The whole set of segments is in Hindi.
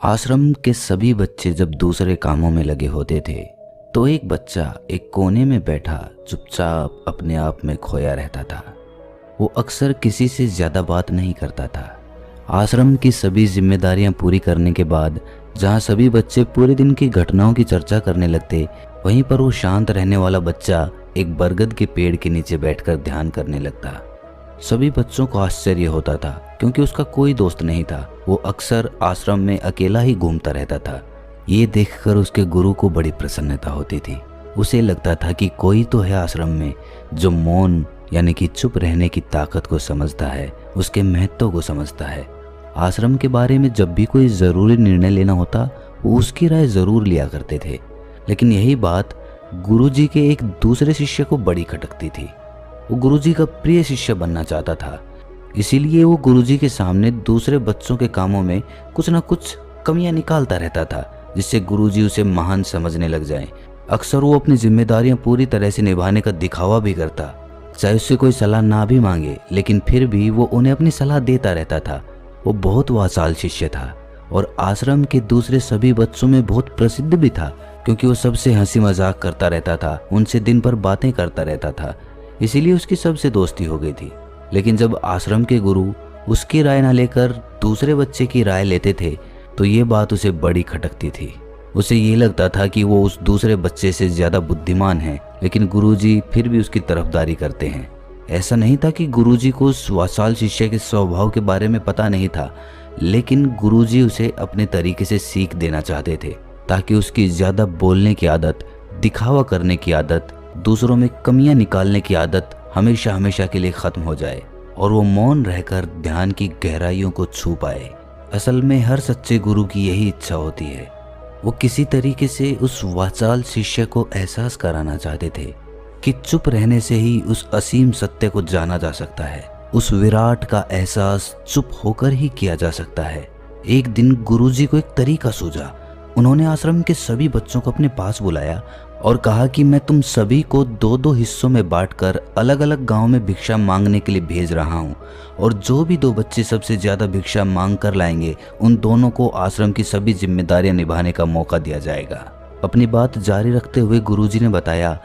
आश्रम के सभी बच्चे जब दूसरे कामों में लगे होते थे तो एक बच्चा एक कोने में बैठा चुपचाप अपने आप में खोया रहता था। वो अक्सर किसी से ज़्यादा बात नहीं करता था। आश्रम की सभी जिम्मेदारियां पूरी करने के बाद जहां सभी बच्चे पूरे दिन की घटनाओं की चर्चा करने लगते, वहीं पर वो शांत रहने वाला बच्चा एक बरगद के पेड़ के नीचे बैठकर ध्यान करने लगता। सभी बच्चों को आश्चर्य होता था क्योंकि उसका कोई दोस्त नहीं था। वो अक्सर आश्रम में अकेला ही घूमता रहता था। ये देखकर उसके गुरु को बड़ी प्रसन्नता होती थी। उसे लगता था कि कोई तो है आश्रम में जो मौन यानी कि चुप रहने की ताकत को समझता है, उसके महत्व को समझता है। आश्रम के बारे में जब भी कोई ज़रूरी निर्णय लेना होता वो उसकी राय ज़रूर लिया करते थे। लेकिन यही बात गुरुजी के एक दूसरे शिष्य को बड़ी खटकती थी। वो गुरुजी का प्रिय शिष्य बनना चाहता था, इसीलिए वो गुरुजी के सामने दूसरे बच्चों के कामों में कुछ न कुछ कमियां निकालता रहता था, जिससे गुरुजी उसे महान समझने लग जाएं। अक्सर वो अपनी जिम्मेदारियां पूरी तरह से निभाने का दिखावा भी करता, चाहे उससे कोई सलाह ना भी मांगे, लेकिन फिर भी वो उन्हें अपनी सलाह देता रहता था। वो बहुत वाचाल शिष्य था और आश्रम के दूसरे सभी बच्चों में बहुत प्रसिद्ध भी था, क्योंकि वो सबसे हंसी मजाक करता रहता था, उनसे दिन भर बातें करता रहता था। इसीलिए उसकी सबसे दोस्ती हो गई थी। लेकिन जब आश्रम के गुरु उसकी राय ना लेकर दूसरे बच्चे की राय लेते थे तो ये बात उसे बड़ी खटकती थी। उसे ये लगता था कि वो उस दूसरे बच्चे से ज़्यादा बुद्धिमान है, लेकिन गुरुजी फिर भी उसकी तरफदारी करते हैं। ऐसा नहीं था कि गुरुजी को उस वाचाल शिष्य के स्वभाव के बारे में पता नहीं था, लेकिन गुरुजी उसे अपने तरीके से सीख देना चाहते थे ताकि उसकी ज़्यादा बोलने की आदत, दिखावा करने की आदत, दूसरों में कमियां निकालने की आदत हमेशा हमेशा के लिए ख़त्म हो जाए और वो मौन रहकर ध्यान की गहराइयों को छू पाए। असल में हर सच्चे गुरु की यही इच्छा होती है। वो किसी तरीके से उस वाचाल शिष्य को एहसास कराना चाहते थे कि चुप रहने से ही उस असीम सत्य को जाना जा सकता है। उस विराट का एहसास चुप होकर ही किया जा सकता है। एक दिन गुरुजी को एक तरीका सूझा। उन्होंने आश्रम के सभी बच्चों को अपने पास बुलाया और कहा कि मैं तुम सभी को दो दो हिस्सों में बांटकर अलग अलग गांव में भिक्षा मांगने के लिए भेज रहा हूं, और जो भी दो बच्चे सबसे ज़्यादा भिक्षा मांग कर लाएंगे उन दोनों को आश्रम की सभी जिम्मेदारियां निभाने का मौका दिया जाएगा। अपनी बात जारी रखते हुए गुरुजी ने बताया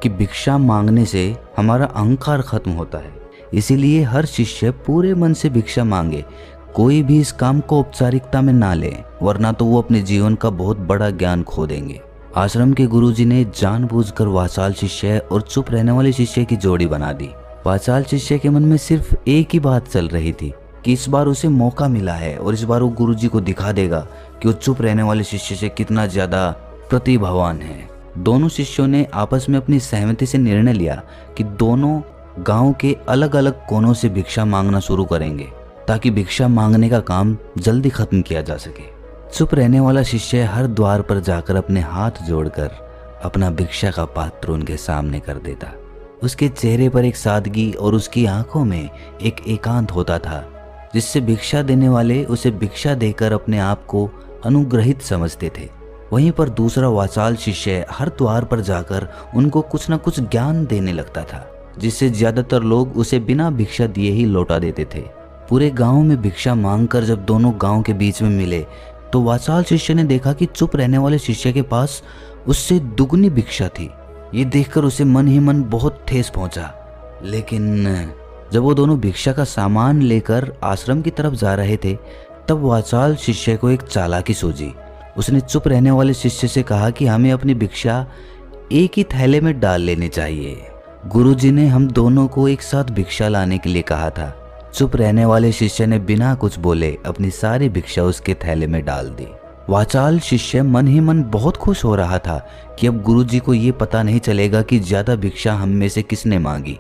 कि भिक्षा मांगने से हमारा अहंकार खत्म होता है, इसीलिए हर शिष्य पूरे मन से भिक्षा मांगे। कोई भी इस काम को औपचारिकता में ना ले, वरना तो वो अपने जीवन का बहुत बड़ा ज्ञान खो देंगे। आश्रम के गुरुजी ने जानबूझकर वाचाल शिष्य और चुप रहने वाले शिष्य की जोड़ी बना दी। वाचाल शिष्य के मन में सिर्फ एक ही बात चल रही थी कि इस बार उसे मौका मिला है और इस बार वो गुरुजी को दिखा देगा कि वो चुप रहने वाले शिष्य से कितना ज्यादा प्रतिभावान है। दोनों शिष्यों ने आपस में अपनी सहमति से निर्णय लिया कि दोनों गांव के अलग अलग कोनों से भिक्षा मांगना शुरू करेंगे ताकि भिक्षा मांगने का काम जल्दी खत्म किया जा सके। चुप रहने वाला शिष्य हर द्वार पर जाकर अपने हाथ जोड़कर अपना भिक्षा का पात्र उनके सामने कर देता। उसके चेहरे पर एक सादगी और उसकी आंखों में एक एकांत होता था, जिससे भिक्षा देने वाले उसे भिक्षा देकर अपने आप को अनुग्रहित समझते थे। वहीं पर दूसरा वाचाल शिष्य हर द्वार पर जाकर उनको कुछ न कुछ ज्ञान देने लगता था, जिससे ज्यादातर लोग उसे बिना भिक्षा दिए ही लौटा देते थे। पूरे गांव में भिक्षा मांगकर जब दोनों गांव के बीच में मिले तो वाचाल शिष्य ने देखा कि चुप रहने वाले शिष्य के पास उससे दुगनी भिक्षा थी। ये देखकर उसे मन ही मन बहुत ठेस पहुंचा। लेकिन जब वो दोनों भिक्षा का सामान लेकर आश्रम की तरफ जा रहे थे तब वाचाल शिष्य को एक चालाकी सूझी। उसने चुप रहने वाले शिष्य से कहा कि हमें अपनी भिक्षा एक ही थैले में डाल लेनी चाहिए। गुरुजी ने हम दोनों को एक साथ भिक्षा लाने के लिए कहा था। चुप रहने वाले शिष्य ने बिना कुछ बोले अपनी सारी भिक्षा उसके थैले में डाल दी। वाचाल शिष्य मन ही मन बहुत खुश हो रहा था कि अब गुरुजी को ये पता नहीं चलेगा कि ज्यादा भिक्षा हम में से किसने मांगी।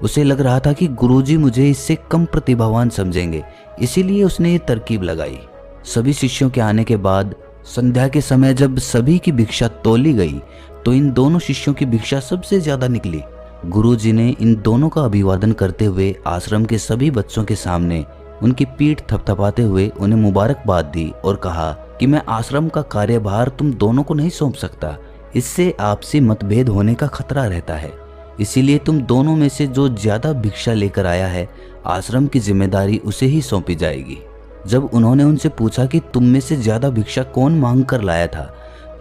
उसे लग रहा था कि गुरुजी मुझे इससे कम प्रतिभावान समझेंगे, इसीलिए उसने ये तरकीब लगाई। सभी शिष्यों के आने के बाद संध्या के समय जब सभी की भिक्षा तौली गई तो इन दोनों शिष्यों की भिक्षा सबसे ज्यादा निकली। गुरुजी ने इन दोनों का अभिवादन करते हुए आश्रम के सभी बच्चों के सामने उनकी पीठ थपथपाते हुए उन्हें मुबारकबाद दी और कहा कि मैं आश्रम का कार्यभार तुम दोनों को नहीं सौंप सकता, इससे आपसी मतभेद होने का खतरा रहता है। इसीलिए तुम दोनों में से जो ज्यादा भिक्षा लेकर आया है आश्रम की जिम्मेदारी उसे ही सौंपी जाएगी। जब उन्होंने उनसे पूछा कि तुम में से ज्यादा भिक्षा कौन मांग कर लाया था,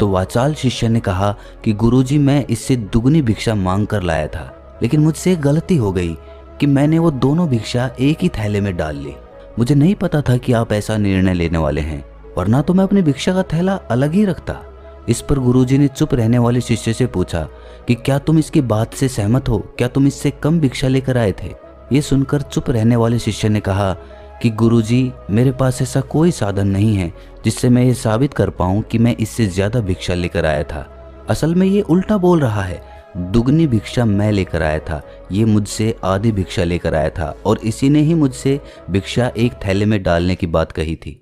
तो वाचाल शिष्य ने कहा कि गुरुजी, मैं इससे दुगनी भिक्षा मांग कर लाया था, लेकिन मुझसे एक गलती हो गई कि मैंने वो दोनों भिक्षा एक ही थैले में डाल ली। मुझे नहीं पता था कि आप ऐसा निर्णय लेने वाले हैं, वरना तो मैं अपनी भिक्षा का थैला अलग ही रखता। इस पर गुरुजी ने चुप रहने वाले शिष्य से पूछा कि क्या तुम इसकी बात से सहमत हो? क्या तुम इससे कम भिक्षा लेकर आए थे? ये सुनकर चुप रहने वाले शिष्य ने कहा कि गुरुजी, मेरे पास ऐसा कोई साधन नहीं है जिससे मैं ये साबित कर पाऊं कि मैं इससे ज्यादा भिक्षा लेकर आया था। असल में ये उल्टा बोल रहा है। दुगनी भिक्षा मैं लेकर आया था, ये मुझसे आधी भिक्षा लेकर आया था और इसी ने ही मुझसे भिक्षा एक थैले में डालने की बात कही थी।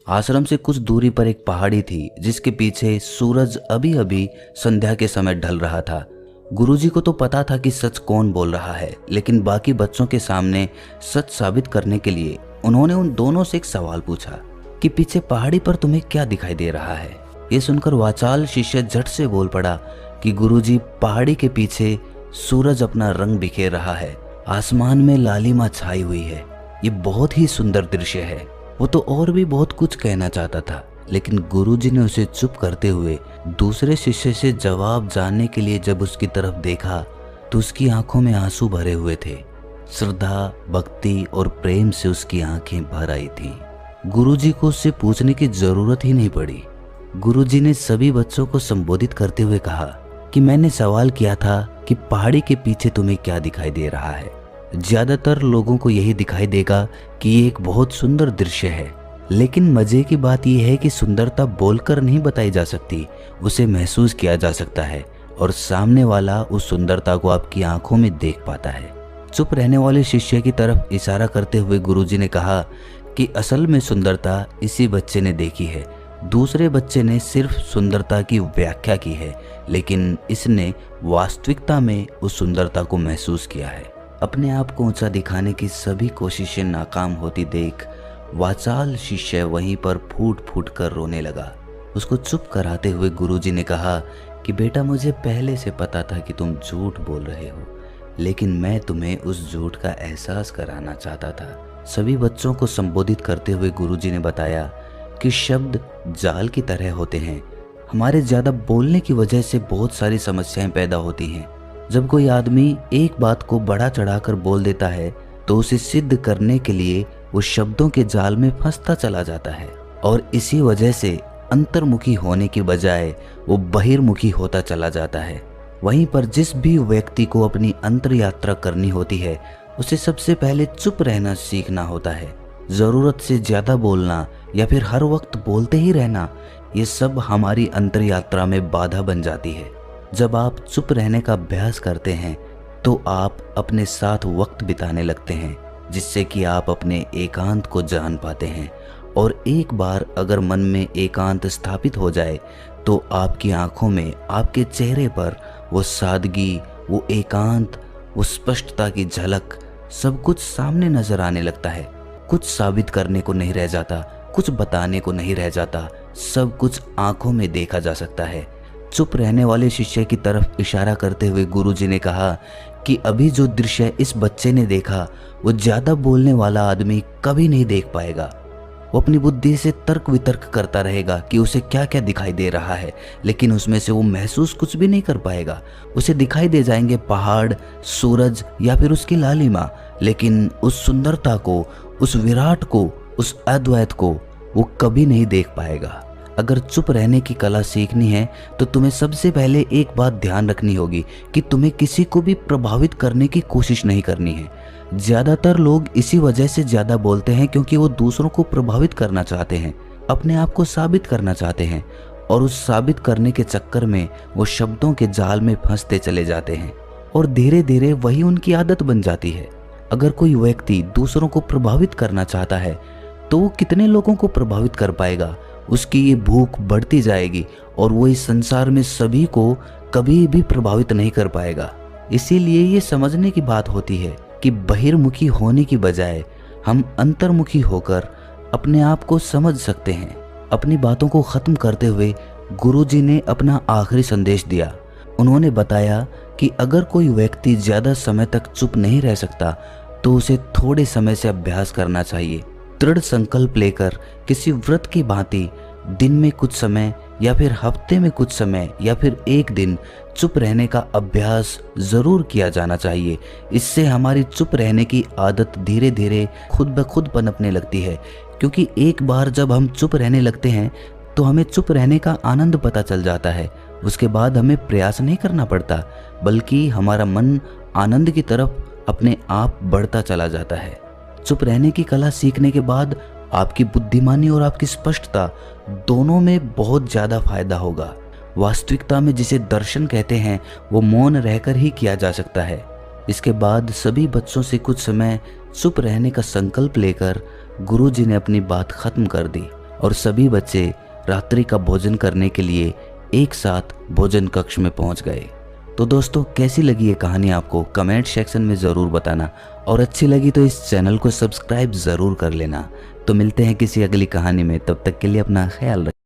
आश्रम से कुछ दूरी पर एक पहाड़ी थी जिसके पीछे सूरज अभी अभी संध्या के समय ढल रहा था। गुरुजी को तो पता था कि सच कौन बोल रहा है, लेकिन बाकी बच्चों के सामने सच साबित करने के लिए उन्होंने उन दोनों से एक सवाल पूछा कि पीछे पहाड़ी पर तुम्हें क्या दिखाई दे रहा है? ये सुनकर वाचाल शिष्य झट से बोल पड़ा कि गुरुजी, पहाड़ी के पीछे सूरज अपना रंग बिखेर रहा है, आसमान में लालिमा छाई हुई है, ये बहुत ही सुंदर दृश्य है। वो तो और भी बहुत कुछ कहना चाहता था, लेकिन गुरुजी ने उसे चुप करते हुए दूसरे शिष्य से जवाब जानने के लिए जब उसकी तरफ देखा तो उसकी आंखों में आंसू भरे हुए थे। श्रद्धा, भक्ति और प्रेम से उसकी आंखें भर आई थीं। गुरुजी को उससे पूछने की जरूरत ही नहीं पड़ी। गुरुजी ने सभी बच्चों को संबोधित करते हुए कहा कि मैंने सवाल किया था कि पहाड़ी के पीछे तुम्हें क्या दिखाई दे रहा है। ज्यादातर लोगों को यही दिखाई देगा कि ये एक बहुत सुंदर दृश्य है, लेकिन मजे की बात यह है कि सुंदरता बोलकर नहीं बताई जा सकती, उसे महसूस किया जा सकता है और सामने वाला उस सुंदरता को आपकी आंखों में देख पाता है। चुप रहने वाले शिष्य की तरफ इशारा करते हुए गुरुजी ने कहा कि असल में सुंदरता इसी बच्चे ने देखी है, दूसरे बच्चे ने सिर्फ सुंदरता की व्याख्या की है, लेकिन इसने वास्तविकता में उस सुंदरता को महसूस किया है। अपने आप को ऊंचा दिखाने की सभी कोशिशें नाकाम होती देख वाचाल शिष्य वहीं पर फूट फूट कर रोने लगा। उसको चुप कराते हुए गुरुजी ने कहा कि बेटा, मुझे पहले से पता था कि तुम झूठ बोल रहे हो, लेकिन मैं तुम्हें उस झूठ का एहसास कराना चाहता था। सभी बच्चों को संबोधित करते हुए गुरुजी ने बताया कि शब्द जाल की तरह होते हैं। हमारे ज्यादा बोलने की वजह से बहुत सारी समस्याएं पैदा होती हैं। जब कोई आदमी एक बात को बढ़ा चढ़ाकर बोल देता है तो उसे सिद्ध करने के लिए वो शब्दों के जाल में फंसता चला जाता है और इसी वजह से अंतर्मुखी होने की बजाय वो बहिर्मुखी होता चला जाता है। वहीं पर जिस भी व्यक्ति को अपनी अंतर यात्रा करनी होती है उसे सबसे पहले चुप रहना सीखना होता है। जरूरत से ज्यादा बोलना या फिर हर वक्त बोलते ही रहना, ये सब हमारी अंतर यात्रा में बाधा बन जाती है। जब आप चुप रहने का अभ्यास करते हैं तो आप अपने साथ वक्त बिताने लगते हैं, जिससे कि आप अपने एकांत को जान पाते हैं। और एक बार अगर मन में एकांत स्थापित हो जाए तो आपकी आंखों में, आपके चेहरे पर वो सादगी, वो एकांत, वो स्पष्टता की झलक, सब कुछ सामने नजर आने लगता है। कुछ साबित करने को नहीं रह जाता, कुछ बताने को नहीं रह जाता, सब कुछ आंखों में देखा जा सकता है। चुप रहने वाले शिष्य की तरफ इशारा करते हुए गुरुजी ने कहा कि अभी जो दृश्य इस बच्चे ने देखा वो ज्यादा बोलने वाला आदमी कभी नहीं देख पाएगा। वो अपनी बुद्धि से तर्क वितर्क करता रहेगा कि उसे क्या क्या दिखाई दे रहा है, लेकिन उसमें से वो महसूस कुछ भी नहीं कर पाएगा। उसे दिखाई दे जाएंगे पहाड़, सूरज या फिर उसकी लालिमा, लेकिन उस सुंदरता को, उस विराट को, उस अद्वैत को वो कभी नहीं देख पाएगा। अगर चुप रहने की कला सीखनी है तो तुम्हें सबसे पहले एक बात ध्यान रखनी होगी कि तुम्हें किसी को भी प्रभावित करने की कोशिश नहीं करनी है। ज्यादातर लोग इसी वजह से ज्यादा बोलते हैं क्योंकि वो दूसरों को प्रभावित करना चाहते हैं, अपने आप को साबित करना चाहते हैं, और उस साबित करने के चक्कर में वो शब्दों के जाल में फंसते चले जाते हैं और धीरे धीरे वही उनकी आदत बन जाती है। अगर कोई व्यक्ति दूसरों को प्रभावित करना चाहता है तो वो कितने लोगों को प्रभावित कर पाएगा? उसकी ये भूख बढ़ती जाएगी और वो इस संसार में सभी को कभी भी प्रभावित नहीं कर पाएगा। इसीलिए ये समझने की बात होती है कि बहिर्मुखी होने की बजाय हम अंतर्मुखी होकर अपने आप को समझ सकते हैं। अपनी बातों को खत्म करते हुए गुरुजी ने अपना आखिरी संदेश दिया। उन्होंने बताया कि अगर कोई व्यक्ति ज्यादा समय तक चुप नहीं रह सकता तो उसे थोड़े समय से अभ्यास करना चाहिए। दृढ़ संकल्प लेकर किसी व्रत की भांति दिन में कुछ समय या फिर हफ्ते में कुछ समय या फिर एक दिन चुप रहने का अभ्यास ज़रूर किया जाना चाहिए। इससे हमारी चुप रहने की आदत धीरे धीरे खुद ब खुद पनपने लगती है, क्योंकि एक बार जब हम चुप रहने लगते हैं तो हमें चुप रहने का आनंद पता चल जाता है। उसके बाद हमें प्रयास नहीं करना पड़ता, बल्कि हमारा मन आनंद की तरफ अपने आप बढ़ता चला जाता है। चुप रहने की कला सीखने के बाद आपकी बुद्धिमानी और आपकी स्पष्टता दोनों में बहुत ज़्यादा फायदा होगा। वास्तविकता में जिसे दर्शन कहते हैं वो मौन रहकर ही किया जा सकता है। इसके बाद सभी बच्चों से कुछ समय चुप रहने का संकल्प लेकर गुरुजी ने अपनी बात खत्म कर दी और सभी बच्चे रात्रि का भोजन करने के लिए एक साथ भोजन कक्ष में पहुंच गए। तो दोस्तों, कैसी लगी ये कहानी आपको कमेंट सेक्शन में ज़रूर बताना, और अच्छी लगी तो इस चैनल को सब्सक्राइब ज़रूर कर लेना। तो मिलते हैं किसी अगली कहानी में, तब तक के लिए अपना ख्याल रखें।